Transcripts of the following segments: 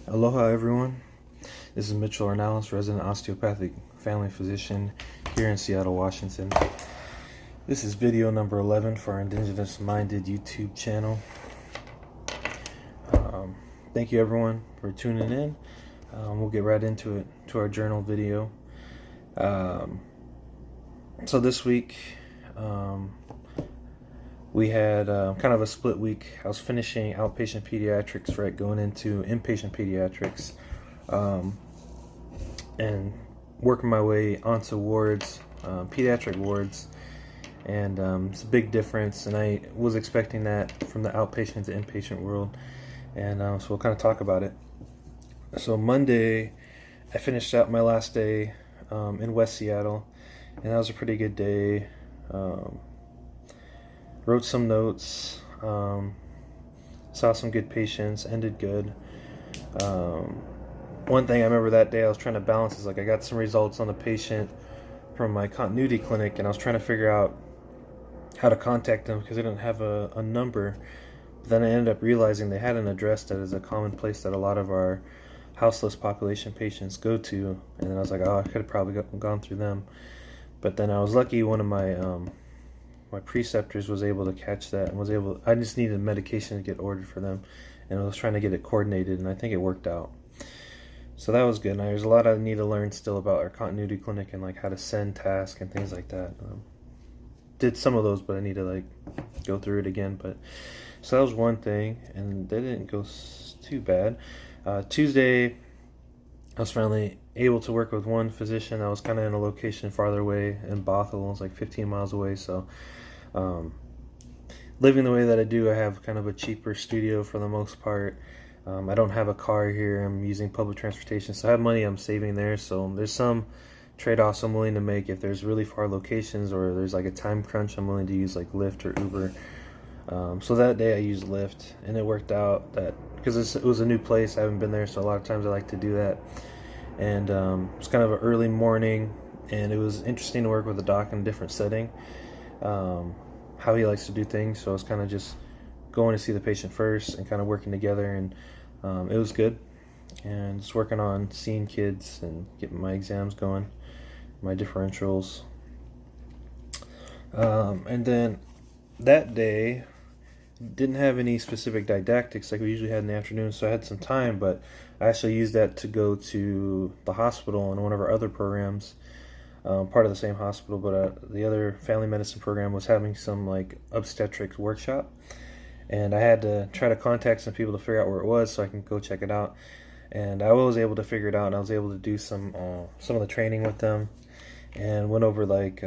Aloha everyone, this is Mitchell Ornalis, resident osteopathic family physician here in Seattle, Washington. This is video number 11 for our Indigenous Minded YouTube channel. Thank you everyone for tuning in. We'll get right into it, to our journal video. So this week we had kind of a split week. I was finishing outpatient pediatrics, right, going into inpatient pediatrics, and working my way onto wards, pediatric wards, and it's a big difference, and I was expecting that from the outpatient to inpatient world, and so we'll kind of talk about it. So Monday, I finished out my last day in West Seattle, and that was a pretty good day. Wrote some notes, saw some good patients, ended good. One thing I remember that day I was trying to balance is, like, I got some results on a patient from my continuity clinic, and I was trying to figure out how to contact them because they didn't have a number. But then I ended up realizing they had an address that is a common place that a lot of our houseless population patients go to, and then I was like, oh, I could have probably gone through them. But then I was lucky, one of my preceptors was able to catch that and was able. I just needed medication to get ordered for them, and I was trying to get it coordinated, and I think it worked out. So that was good. Now there's a lot I need to learn still about our continuity clinic and, like, how to send tasks and things like that. Did some of those, but I need to, like, go through it again. But so that was one thing, and that didn't go too bad. Tuesday, I was finally able to work with one physician. I was kind of in a location farther away in Bothell. It was like 15 miles away, so living the way that I do, I have kind of a cheaper studio for the most part. I don't have a car here. I'm using public transportation, so I have money I'm saving there. So there's some trade-offs I'm willing to make if there's really far locations or there's like a time crunch. I'm willing to use like Lyft or Uber. So that day I used Lyft, and it worked out that because it was a new place. I haven't been there, so a lot of times I like to do that. And it's kind of an early morning, and it was interesting to work with the doc in a different setting, how he likes to do things. So I was kind of just going to see the patient first and kind of working together, and it was good. And just working on seeing kids and getting my exams going, my differentials. And then that day didn't have any specific didactics like we usually had in the afternoon, so I had some time, but I actually used that to go to the hospital and one of our other programs, part of the same hospital, but the other family medicine program was having some like obstetrics workshop, and I had to try to contact some people to figure out where it was so I can go check it out. And I was able to figure it out, and I was able to do some of the training with them, and went over like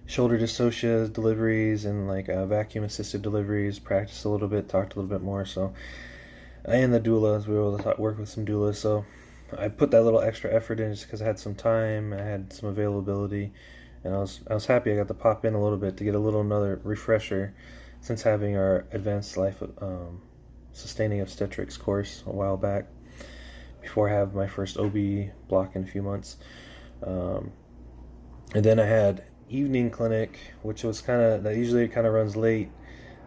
shoulder dystocia deliveries and like vacuum assisted deliveries, practiced a little bit, talked a little bit more. So, and the doulas, we were able to work with some doulas. So I put that little extra effort in just because I had some time, I had some availability, and I was happy I got to pop in a little bit to get another refresher since having our advanced life sustaining obstetrics course a while back before I have my first OB block in a few months. And then I had evening clinic, which was that usually it kind of runs late,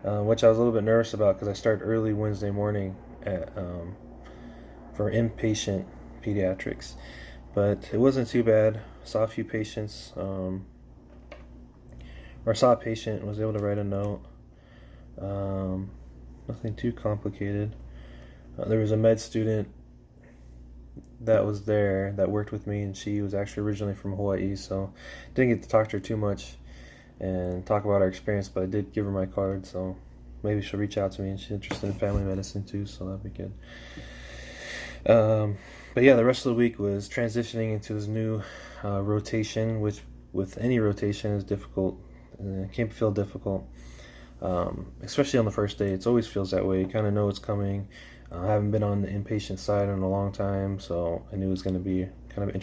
which I was a little bit nervous about because I start early Wednesday morning for inpatient pediatrics, but it wasn't too bad. Saw a few patients, or saw a patient and was able to write a note. Nothing too complicated. There was a med student that was there that worked with me, and she was actually originally from Hawaii, so didn't get to talk to her too much and talk about our experience, but I did give her my card, so maybe she'll reach out to me, and she's interested in family medicine too, so that'd be good. But yeah, the rest of the week was transitioning into this new rotation, which with any rotation is difficult. It can feel difficult, especially on the first day. It always feels that way. You kind of know it's coming. I haven't been on the inpatient side in a long time, so I knew it was going to be kind of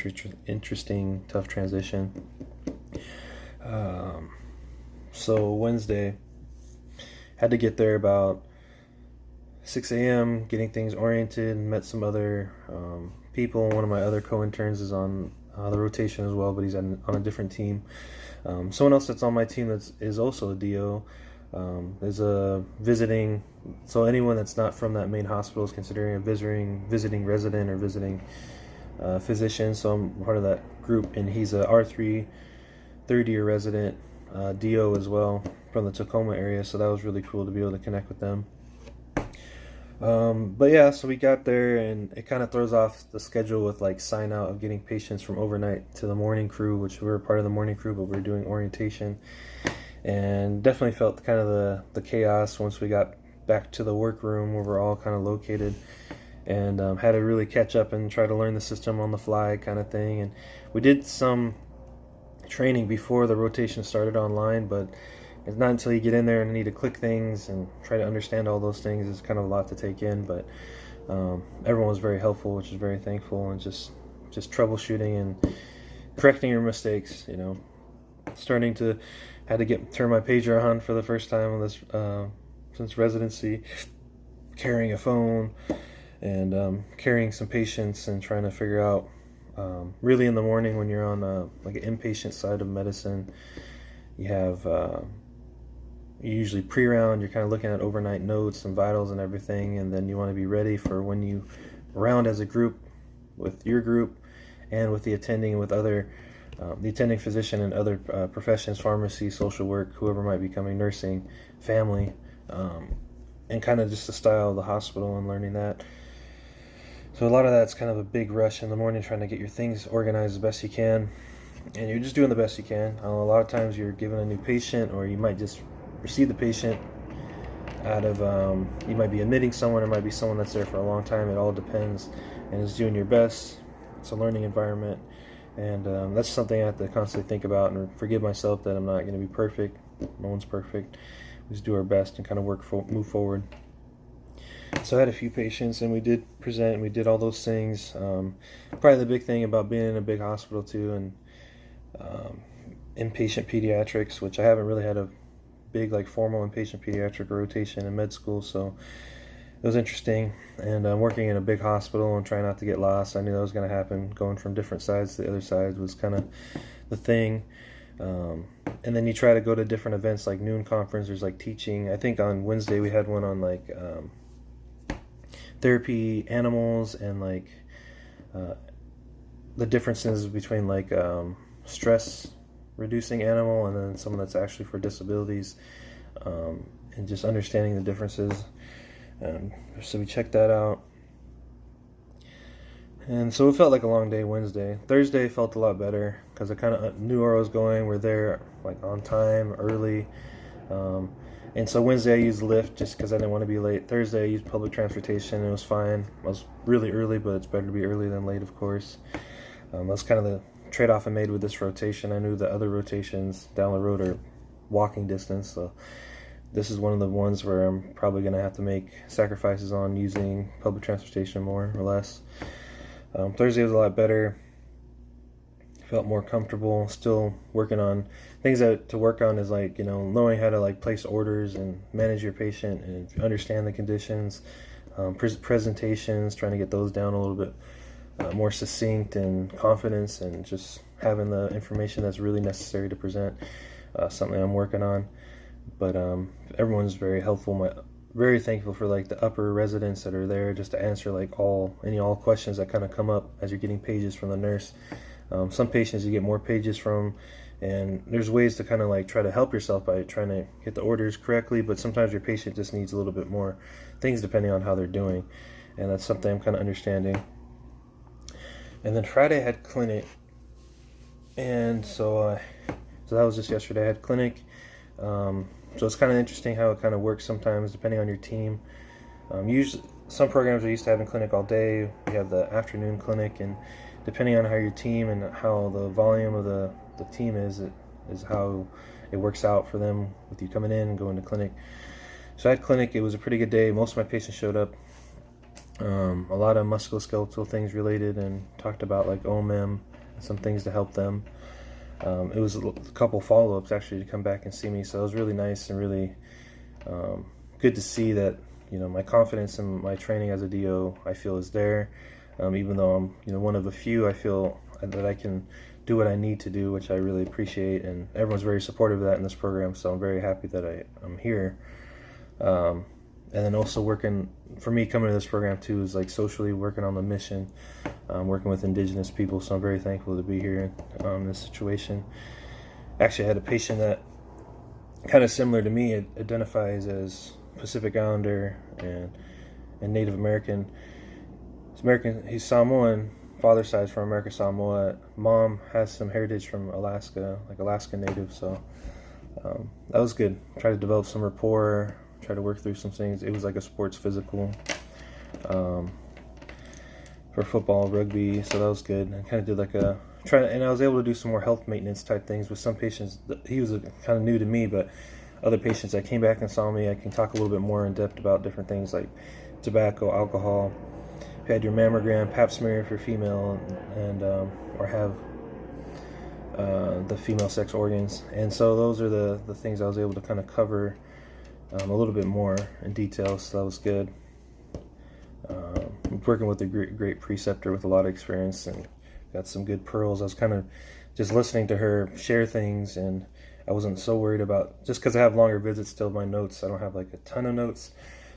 interesting, tough transition. So Wednesday, had to get there about 6 a.m., getting things oriented, met some other people. One of my other co-interns is on the rotation as well, but he's on a different team. Someone else that's on my team is also a DO There's a visiting, so anyone that's not from that main hospital is considering a visiting resident or visiting physician. So I'm part of that group, and he's a R3 third-year resident, DO as well, from the Tacoma area. So that was really cool to be able to connect with them. But yeah, so we got there, and it kind of throws off the schedule with like sign out of getting patients from overnight to the morning crew, which we were part of the morning crew, but we were doing orientation, and definitely felt kind of the chaos once we got back to the workroom where we're all kind of located, and had to really catch up and try to learn the system on the fly kind of thing. And we did some training before the rotation started online, but it's not until you get in there and need to click things and try to understand all those things. It's kind of a lot to take in, but everyone was very helpful, which is very thankful, and just troubleshooting and correcting your mistakes. Starting to had to turn my pager on for the first time on this since residency, carrying a phone and carrying some patients and trying to figure out really in the morning when you're on like an inpatient side of medicine, you have usually pre-round, you're kind of looking at overnight notes and vitals and everything, and then you want to be ready for when you round as a group with your group and with the attending with other the attending physician and other professions, pharmacy, social work, whoever might be coming, nursing, family, and kind of just the style of the hospital and learning that. So a lot of that's kind of a big rush in the morning, trying to get your things organized as best you can, and you're just doing the best you can. A lot of times you're given a new patient, or you might just receive the patient out of, you might be admitting someone, or might be someone that's there for a long time. It all depends, and it's doing your best. It's a learning environment, and that's something I have to constantly think about and forgive myself that I'm not going to be perfect. No one's perfect. We just do our best and kind of move forward. So I had a few patients, and we did present, and we did all those things. Probably the big thing about being in a big hospital too, and inpatient pediatrics, which I haven't really had a big like formal inpatient pediatric rotation in med school, so it was interesting. And working in a big hospital and trying not to get lost, I knew that was going to happen. Going from different sides to the other sides was kind of the thing. And then you try to go to different events like noon conference. There's like teaching. I think on Wednesday we had one on like therapy animals and like the differences between like stress reducing animal and then someone that's actually for disabilities, and just understanding the differences. So we checked that out, and so it felt like a long day Wednesday. Thursday felt a lot better because I kind of knew where I was going. We're there like on time, early, and so Wednesday I used Lyft just because I didn't want to be late. Thursday I used public transportation, and it was fine. I was really early, but it's better to be early than late, of course. That's kind of the trade-off I made with this rotation. I knew the other rotations down the road are walking distance, so this is one of the ones where I'm probably going to have to make sacrifices on using public transportation more or less. Thursday was a lot better. Felt more comfortable. Still working on things to work on is like, knowing how to like place orders and manage your patient and understand the conditions, presentations, trying to get those down a little bit more succinct and confidence, and just having the information that's really necessary to present. Something I'm working on. But everyone's very helpful. Very thankful for like the upper residents that are there just to answer like all questions that kind of come up as you're getting pages from the nurse. Some patients you get more pages from, and there's ways to kind of like try to help yourself by trying to get the orders correctly, but sometimes your patient just needs a little bit more things depending on how they're doing, and that's something I'm kind of understanding. And then Friday I had clinic, and so that was just yesterday. I had clinic. So it's kind of interesting how it kind of works sometimes depending on your team. Usually, some programs are used to having clinic all day. We have the afternoon clinic, and depending on how your team and how the volume of the team is how it works out for them with you coming in and going to clinic. So I had clinic. It was a pretty good day. Most of my patients showed up. A lot of musculoskeletal things related, and talked about like OMM and some things to help them. It was a couple follow-ups actually to come back and see me, so it was really nice and really good to see that my confidence in my training as a DO I feel is there, even though I'm one of a few. I feel that I can do what I need to do, which I really appreciate, and everyone's very supportive of that in this program, so I'm very happy that I'm here. And then also working, for me coming to this program too, is like socially working on the mission, working with indigenous people, so I'm very thankful to be here in this situation. Actually, I had a patient that kind of similar to me, it identifies as Pacific Islander and Native American. He's Samoan, father's side from American Samoa. Mom has some heritage from Alaska, like Alaskan Native, so that was good. Tried to develop some rapport, try to work through some things. It was like a sports physical for football, rugby, so that was good. I kind of did like and I was able to do some more health maintenance type things with some patients. He was kind of new to me, but other patients that came back and saw me, I can talk a little bit more in depth about different things like tobacco, alcohol. If you had your mammogram, pap smear if you're female, and or have the female sex organs. And so those are the things I was able to kind of cover a little bit more in detail, so that was good. Working with a great preceptor with a lot of experience and got some good pearls. I was kind of just listening to her share things, and I wasn't so worried about, just because I have longer visits still, my notes, I don't have like a ton of notes,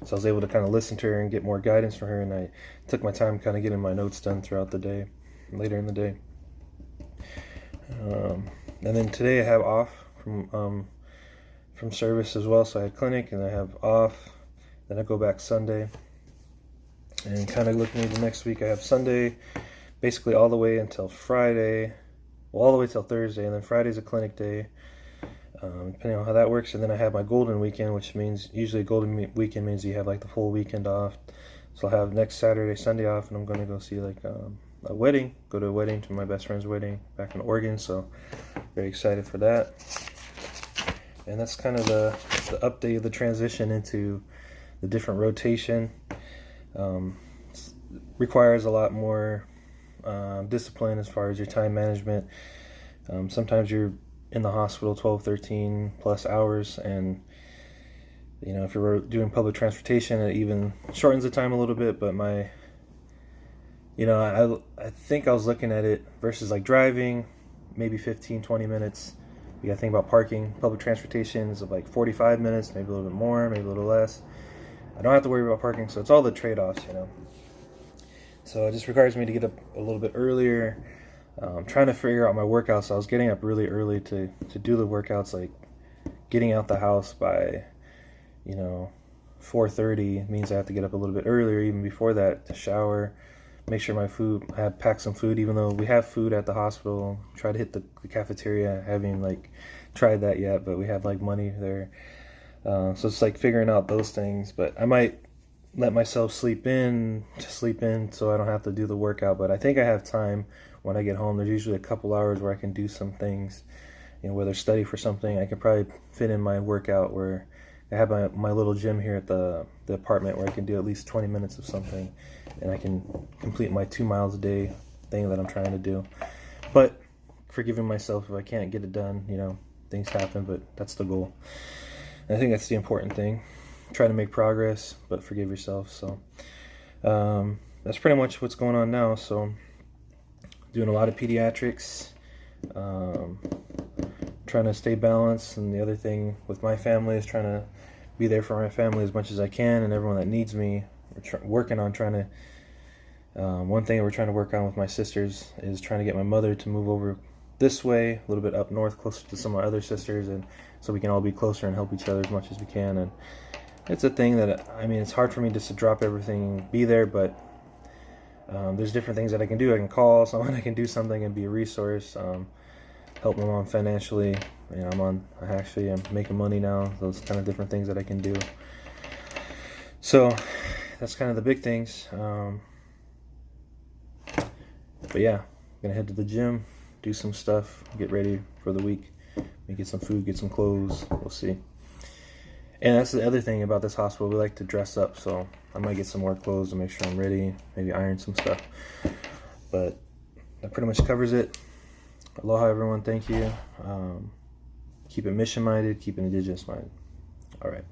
so I was able to kind of listen to her and get more guidance from her, and I took my time kind of getting my notes done throughout the day, later in the day. And then today I have off from service as well, so I had clinic and I have off, then I go back Sunday. And kind of looking at the next week, I have Sunday basically all the way until Friday, well, all the way till Thursday, and then Friday's a clinic day, depending on how that works. And then I have my golden weekend, which means usually golden weekend means you have like the full weekend off. So I'll have next Saturday, Sunday off, and I'm going to go see like a wedding, go to a wedding, to my best friend's wedding back in Oregon, so very excited for that. And that's kind of the update of the transition into the different rotation. Requires a lot more discipline as far as your time management. Sometimes you're in the hospital 12, 13 plus hours, and you know, if you're doing public transportation, it even shortens the time a little bit. But I think I was looking at it versus like driving, maybe 15, 20 minutes. You gotta think about parking. Public transportation is like 45 minutes, maybe a little bit more, maybe a little less. I don't have to worry about parking, so it's all the trade-offs, you know. So it just requires me to get up a little bit earlier. I'm trying to figure out my workouts. So I was getting up really early to do the workouts, like getting out the house by, 4:30 means I have to get up a little bit earlier, even before that, to shower, make sure my food, I have packed some food, even though we have food at the hospital. Try to hit the cafeteria. I haven't tried that yet, but we have money there. So it's figuring out those things, but I might let myself sleep in so I don't have to do the workout. But I think I have time when I get home. There's usually a couple hours where I can do some things, whether study for something. I could probably fit in my workout where I have my little gym here at the apartment where I can do at least 20 minutes of something, and I can complete my 2 miles a day thing that I'm trying to do. But forgiving myself if I can't get it done, things happen, but that's the goal. And I think that's the important thing. Try to make progress, but forgive yourself. So that's pretty much what's going on now. So doing a lot of pediatrics, trying to stay balanced. And the other thing with my family is trying to be there for my family as much as I can, and everyone that needs me. We're working on trying to, one thing we're trying to work on with my sisters is trying to get my mother to move over this way, a little bit up north, closer to some of my other sisters, and so we can all be closer and help each other as much as we can. And it's a thing that, it's hard for me just to drop everything and be there, but there's different things that I can do. I can call someone, I can do something and be a resource, help my mom financially. I'm making money now, those kind of different things that I can do. So that's kind of the big things. But yeah, I'm gonna head to the gym, do some stuff, get ready for the week, maybe get some food, get some clothes, we'll see. And that's the other thing about this hospital, we like to dress up, so I might get some more clothes to make sure I'm ready, maybe iron some stuff. But that pretty much covers it. Aloha everyone, thank you. Keep it mission minded, keep it indigenous minded. All right.